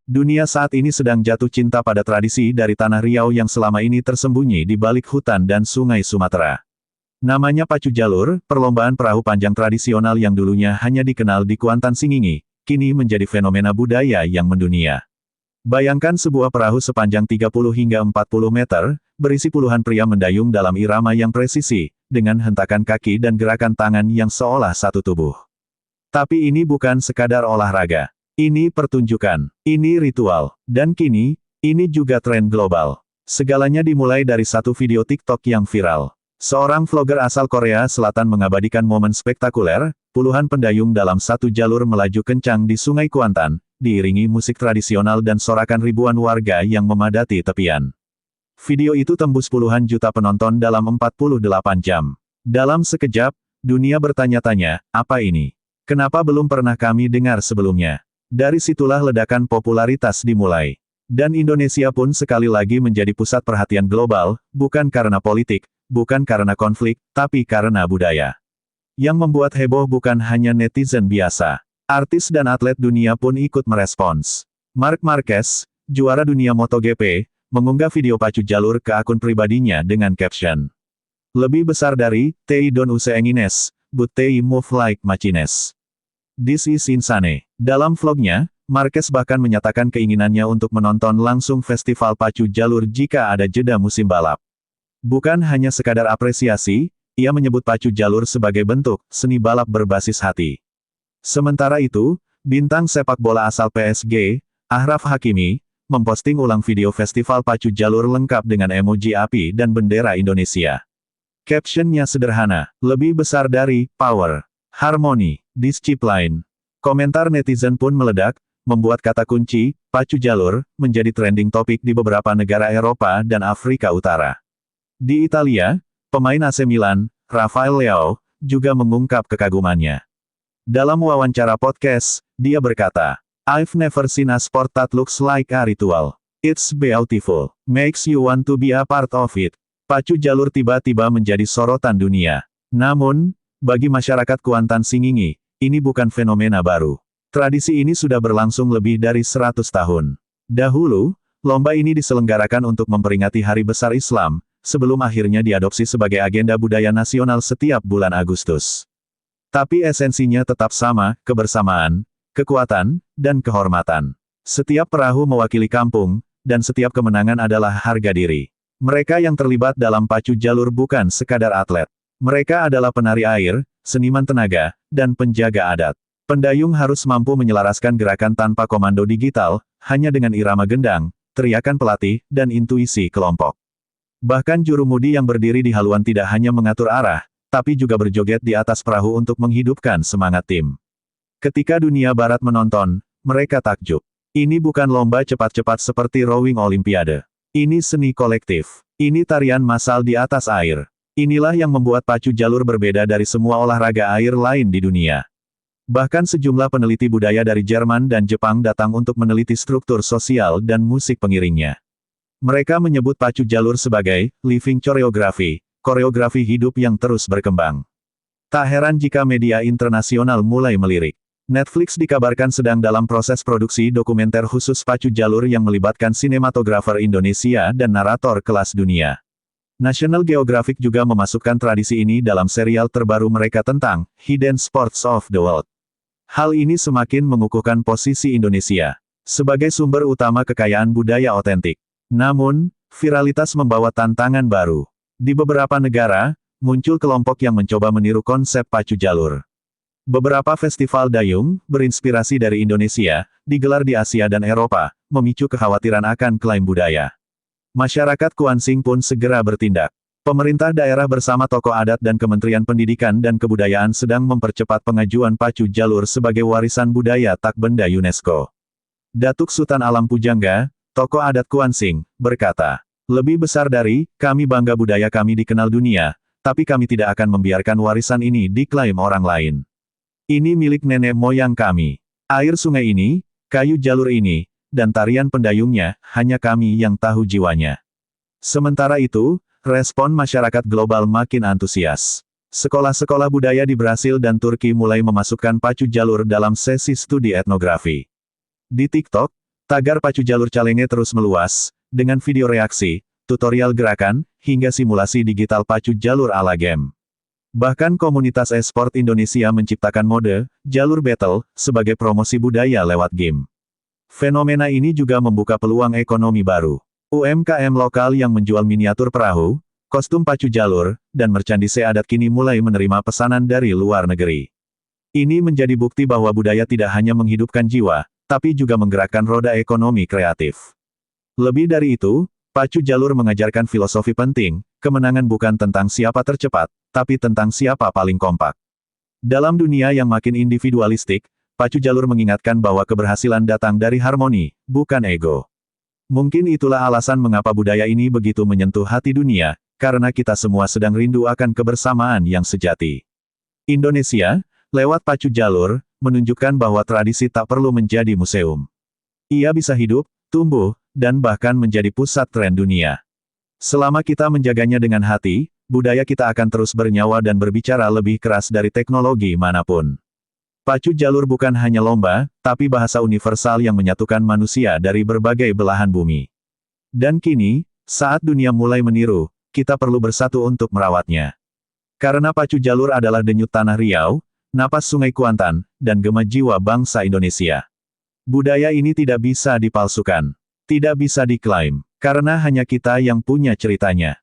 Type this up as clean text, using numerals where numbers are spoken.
Dunia saat ini sedang jatuh cinta pada tradisi dari Tanah Riau yang selama ini tersembunyi di balik hutan dan sungai Sumatera. Namanya Pacu Jalur, perlombaan perahu panjang tradisional yang dulunya hanya dikenal di Kuantan Singingi, kini menjadi fenomena budaya yang mendunia. Bayangkan sebuah perahu sepanjang 30 hingga 40 meter, berisi puluhan pria mendayung dalam irama yang presisi, dengan hentakan kaki dan gerakan tangan yang seolah satu tubuh. Tapi ini bukan sekadar olahraga. Ini pertunjukan, ini ritual, dan kini, ini juga tren global. Segalanya dimulai dari satu video TikTok yang viral. Seorang vlogger asal Korea Selatan mengabadikan momen spektakuler, puluhan pendayung dalam satu jalur melaju kencang di Sungai Kuantan, diiringi musik tradisional dan sorakan ribuan warga yang memadati tepian. Video itu tembus puluhan juta penonton dalam 48 jam. Dalam sekejap, dunia bertanya-tanya, apa ini? Kenapa belum pernah kami dengar sebelumnya? Dari situlah ledakan popularitas dimulai. Dan Indonesia pun sekali lagi menjadi pusat perhatian global, bukan karena politik, bukan karena konflik, tapi karena budaya. Yang membuat heboh bukan hanya netizen biasa. Artis dan atlet dunia pun ikut merespons. Marc Marquez, juara dunia MotoGP, mengunggah video pacu jalur ke akun pribadinya dengan caption. Lebih besar dari, "They don't use Engines, but they move like machines. This is insane." Dalam vlognya, Marquez bahkan menyatakan keinginannya untuk menonton langsung festival pacu jalur jika ada jeda musim balap. Bukan hanya sekadar apresiasi, ia menyebut pacu jalur sebagai bentuk seni balap berbasis hati. Sementara itu, bintang sepak bola asal PSG, Achraf Hakimi, memposting ulang video festival pacu jalur lengkap dengan emoji api dan bendera Indonesia. Captionnya sederhana, lebih besar dari power, harmony, discipline. Komentar netizen pun meledak, membuat kata kunci, pacu jalur, menjadi trending topik di beberapa negara Eropa dan Afrika Utara. Di Italia, pemain AC Milan, Rafael Leao, juga mengungkap kekagumannya. Dalam wawancara podcast, dia berkata, "I've never seen a sport that looks like a ritual. It's beautiful, makes you want to be a part of it." Pacu jalur tiba-tiba menjadi sorotan dunia. Namun, bagi masyarakat Kuantan Singingi, ini bukan fenomena baru. Tradisi ini sudah berlangsung lebih dari 100 tahun. Dahulu, lomba ini diselenggarakan untuk memperingati Hari Besar Islam, sebelum akhirnya diadopsi sebagai agenda budaya nasional setiap bulan Agustus. Tapi esensinya tetap sama, kebersamaan, kekuatan, dan kehormatan. Setiap perahu mewakili kampung, dan setiap kemenangan adalah harga diri. Mereka yang terlibat dalam pacu jalur bukan sekadar atlet. Mereka adalah penari air, seniman tenaga, dan penjaga adat. Pendayung harus mampu menyelaraskan gerakan tanpa komando digital, hanya dengan irama gendang, teriakan pelatih, dan intuisi kelompok. Bahkan jurumudi yang berdiri di haluan tidak hanya mengatur arah, tapi juga berjoget di atas perahu untuk menghidupkan semangat tim. Ketika dunia barat menonton, mereka takjub. Ini bukan lomba cepat-cepat seperti rowing Olimpiade. Ini seni kolektif. Ini tarian massal di atas air. Inilah yang membuat pacu jalur berbeda dari semua olahraga air lain di dunia. Bahkan sejumlah peneliti budaya dari Jerman dan Jepang datang untuk meneliti struktur sosial dan musik pengiringnya. Mereka menyebut pacu jalur sebagai living choreography, koreografi hidup yang terus berkembang. Tak heran jika media internasional mulai melirik. Netflix dikabarkan sedang dalam proses produksi dokumenter khusus pacu jalur yang melibatkan sinematografer Indonesia dan narator kelas dunia. National Geographic juga memasukkan tradisi ini dalam serial terbaru mereka tentang Hidden Sports of the World. Hal ini semakin mengukuhkan posisi Indonesia sebagai sumber utama kekayaan budaya otentik. Namun, viralitas membawa tantangan baru. Di beberapa negara, muncul kelompok yang mencoba meniru konsep pacu jalur. Beberapa festival dayung, berinspirasi dari Indonesia, digelar di Asia dan Eropa, memicu kekhawatiran akan klaim budaya. Masyarakat Kuansing pun segera bertindak. Pemerintah daerah bersama tokoh adat dan Kementerian Pendidikan dan Kebudayaan sedang mempercepat pengajuan pacu jalur sebagai warisan budaya tak benda UNESCO. Datuk Sutan Alam Pujangga, tokoh adat Kuansing, berkata, "Lebih besar dari, kami bangga budaya kami dikenal dunia, tapi kami tidak akan membiarkan warisan ini diklaim orang lain. Ini milik nenek moyang kami. Air sungai ini, kayu jalur ini, dan tarian pendayungnya, hanya kami yang tahu jiwanya." Sementara itu, respon masyarakat global makin antusias. Sekolah-sekolah budaya di Brasil dan Turki mulai memasukkan pacu jalur dalam sesi studi etnografi. Di TikTok, Tagar pacu jalur Calenge terus meluas, dengan video reaksi, tutorial gerakan, hingga simulasi digital pacu jalur ala game. Bahkan komunitas e-sport Indonesia menciptakan mode, jalur battle, sebagai promosi budaya lewat game. Fenomena ini juga membuka peluang ekonomi baru. UMKM lokal yang menjual miniatur perahu, kostum pacu jalur, dan merchandise adat kini mulai menerima pesanan dari luar negeri. Ini menjadi bukti bahwa budaya tidak hanya menghidupkan jiwa, tapi juga menggerakkan roda ekonomi kreatif. Lebih dari itu, pacu jalur mengajarkan filosofi penting, kemenangan bukan tentang siapa tercepat, tapi tentang siapa paling kompak. Dalam dunia yang makin individualistik, pacu jalur mengingatkan bahwa keberhasilan datang dari harmoni, bukan ego. Mungkin itulah alasan mengapa budaya ini begitu menyentuh hati dunia, karena kita semua sedang rindu akan kebersamaan yang sejati. Indonesia, lewat pacu jalur, menunjukkan bahwa tradisi tak perlu menjadi museum. Ia bisa hidup, tumbuh, dan bahkan menjadi pusat tren dunia. Selama kita menjaganya dengan hati, budaya kita akan terus bernyawa dan berbicara lebih keras dari teknologi manapun. Pacu jalur bukan hanya lomba, tapi bahasa universal yang menyatukan manusia dari berbagai belahan bumi. Dan kini, saat dunia mulai meniru, kita perlu bersatu untuk merawatnya. Karena pacu jalur adalah denyut tanah Riau, napas Sungai Kuantan, dan gema jiwa bangsa Indonesia. Budaya ini tidak bisa dipalsukan. Tidak bisa diklaim. Karena hanya kita yang punya ceritanya.